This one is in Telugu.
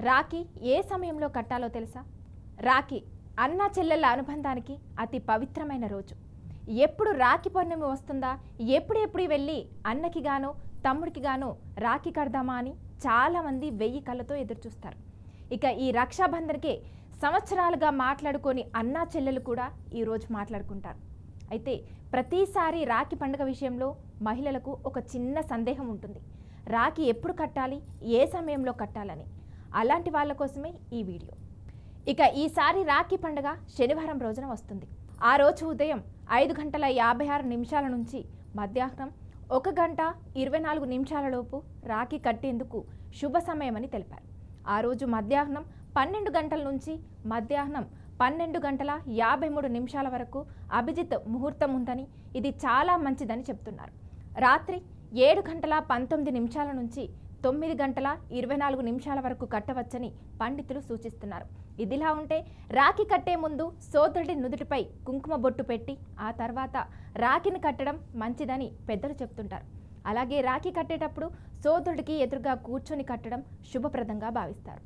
రాఖీ ఏ సమయంలో కట్టాలో తెలుసా? రాఖీ అన్నా చెల్లెళ్ళ అనుబంధానికి అతి పవిత్రమైన రోజు. ఎప్పుడు రాఖీ పౌర్ణమి వస్తుందా, ఎప్పుడు వెళ్ళి అన్నకి గాను తమ్ముడికి గాను రాఖీ కడదామా అని చాలామంది 1000 కళ్ళతో ఎదురుచూస్తారు. ఇక ఈ రక్షాబంధన్కే సంవత్సరాలుగా మాట్లాడుకొని అన్నా చెల్లెలు కూడా ఈరోజు మాట్లాడుకుంటారు. అయితే ప్రతిసారి రాఖీ పండుగ విషయంలో మహిళలకు ఒక చిన్న సందేహం ఉంటుంది. రాఖీ ఎప్పుడు కట్టాలి, ఏ సమయంలో కట్టాలని. అలాంటి వాళ్ళ కోసమే ఈ వీడియో. ఇక ఈసారి రాఖీ పండుగ శనివారం రోజున వస్తుంది. ఆ రోజు ఉదయం 5:56 నుంచి మధ్యాహ్నం 1:24 లోపు రాఖీ కట్టేందుకు శుభ సమయమని తెలిపారు. ఆ రోజు మధ్యాహ్నం 12 గంటల నుంచి మధ్యాహ్నం 12:53 వరకు అభిజిత్ ముహూర్తం ఉందని, ఇది చాలా మంచిదని చెప్తున్నారు. రాత్రి 7:19 నుంచి 9:24 వరకు కట్టవచ్చని పండితులు సూచిస్తున్నారు. ఇదిలా ఉంటే రాఖీ కట్టే ముందు సోదరుడి నుదుటిపై కుంకుమ బొట్టు పెట్టి ఆ తర్వాత రాఖీని కట్టడం మంచిదని పెద్దలు చెప్తుంటారు. అలాగే రాఖీ కట్టేటప్పుడు సోదరుడికి ఎదురుగా కూర్చొని కట్టడం శుభప్రదంగా భావిస్తారు.